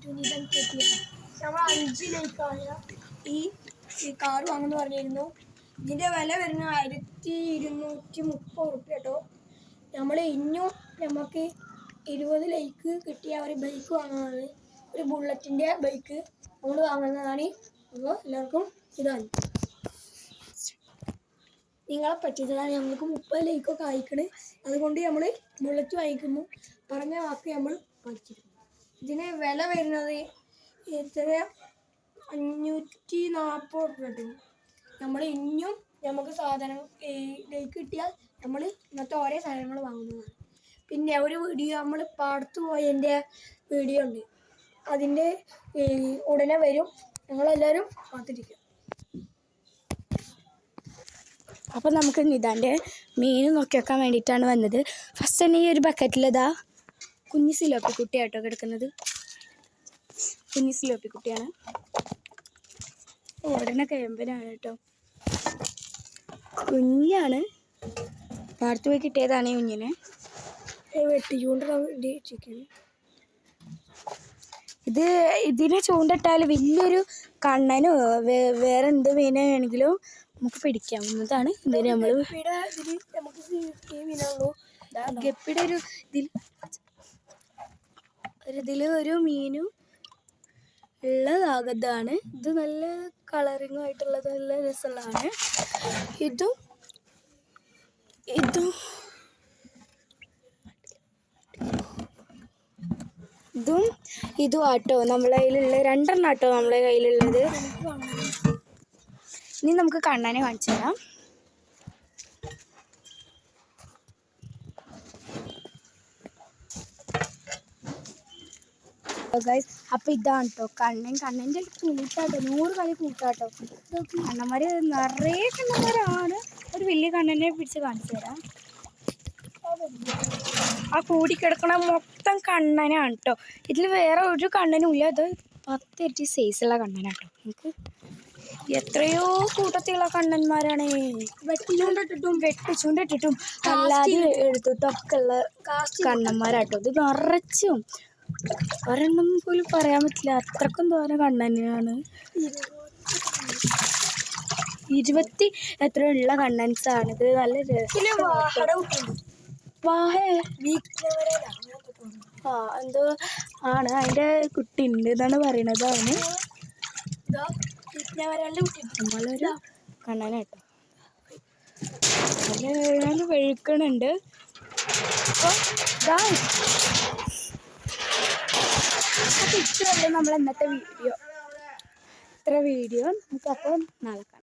To Nithan KTR. നമ്മൾ 5 ലൈക്കായ ഈ car വാങ്ങുമെന്ന് പറഞ്ഞിരുന്നു. ഇതിൻ്റെ വില വരുന്നത് 1230 കേട്ടോ. നമ്മൾ ഇനിയും നമുക്ക് 20 ലൈക്ക് കിട്ടിയ ഒരു ബൈക്ക് വാങ്ങുന്നത്, ഒരു ബുള്ളറ്റിൻ്റെ ബൈക്ക് നമ്മൾ വാങ്ങുന്നതാണ്. അപ്പോൾ എല്ലാവർക്കും ഇതാണ് നിങ്ങളെ പറ്റിയതാണ്. നമ്മൾക്ക് 30 ലൈക്കൊക്കെ അയക്കണ്. അതുകൊണ്ട് നമ്മൾ ബുള്ളറ്റ് വാങ്ങിക്കുന്നു. പറഞ്ഞ വാക്ക് നമ്മൾ പഠിച്ചിരുന്നു. ഇതിന് വില വരുന്നത് എത്ര 540 കിട്ടും. നമ്മൾ ഇനിയും നമുക്ക് സാധനം ലൈക്ക് കിട്ടിയാൽ നമ്മൾ ഇന്നത്തെ ഓരോ സാധനങ്ങൾ വാങ്ങുന്നതാണ്. പിന്നെ ഒരു വീഡിയോ നമ്മൾ പാടത്ത് പോയതിൻ്റെ വീഡിയോ ഉണ്ട്. അതിൻ്റെ ഉടനെ വരും. ഞങ്ങളെല്ലാവരും കാത്തിരിക്കുക. അപ്പോൾ നമുക്ക് നിതാൻ്റെ മീൻ നോക്കി വെക്കാൻ വേണ്ടിയിട്ടാണ് വന്നത്. ഫസ്റ്റ് തന്നെ ഈ ഒരു ബക്കറ്റിലിതാ കുഞ്ഞി സിലോപ്പി കുട്ടിയാട്ടോ കിടക്കുന്നത്. കുഞ്ഞി സിലോപ്പി കുട്ടിയാണ്. ഉടനെ കയമ്പനാണ് കേട്ടോ. കുഞ്ഞാണ്. പാടത്ത് പോയി കിട്ടിയതാണ് ഈ കുഞ്ഞിനെ. വെട്ടി ചൂണ്ടിടാൻ വേണ്ടി ചിക്കൻ. ഇതിനെ ചൂണ്ടിട്ടാൽ വലിയൊരു കണ്ണനോ വേറെ എന്ത് മീനാണെങ്കിലും നമുക്ക് പിടിക്കാവുന്നതാണ്. ഇതിന് നമ്മൾ ഗപ്പിയുടെ ഇതിൽ ഒരു മീനും ഉള്ളതാകതാണ്. ഇത് നല്ല കളറിങ്ങും ആയിട്ടുള്ളത്, നല്ല രസമുള്ളതാണ്. ഇതും ആട്ടോ നമ്മളെ കയ്യിലുള്ള 2 ആട്ടോ നമ്മളെ കയ്യിലുള്ളത്. ഇനി നമുക്ക് കണ്ണനെ കാണിച്ചു തരാം. അപ്പം ഇതാണ് കേട്ടോ കണ്ണൻ്റെ കൂട്ടാട്ടോ. 100 കളി കൂട്ടാട്ടോ. കണ്ണന്മാർ നിറയെ കണ്ണന്മാരാണ്. ഒരു വലിയ കണ്ണനെ പിടിച്ച് കാണിച്ചു തരാം. ആ കൂടിക്കിടക്കണ മൊത്തം കണ്ണനാണ് കേട്ടോ. ഇതിൽ വേറെ ഒരു കണ്ണനും ഇല്ല. അത് 10 ഇരട്ടി സൈസുള്ള കണ്ണനാട്ടോ. നമുക്ക് എത്രയോ കൂട്ടത്തിലുള്ള കണ്ണന്മാരാണ്. വെട്ടിച്ചൂണ്ടിട്ടിട്ടും അല്ലാതെ എടുത്തിട്ടൊക്കെ ഉള്ള കണ്ണന്മാരാട്ടോ. ഇത് നിറച്ചും ഒരെണ്ണം പോലും പറയാൻ പറ്റില്ല. അത്രക്കും തോന്നെ കണ്ണനാണ്. 20 എത്ര ഉള്ള കണ്ണൻസാണ്. ഇത് നല്ല എന്തോ ആണ്. അതിൻ്റെ കുട്ടി ഉണ്ട് എന്നാണ് പറയണത്. അവന് നമ്മളൊരു കണ്ണനാട്ടോ. അതിന് വെഴുക്കണുണ്ട്. അപ്പോൾ ഇത്രയല്ലേ നമ്മൾ ഇന്നത്തെ വീഡിയോ. നമുക്കപ്പോൾ നാളെ കാണാം.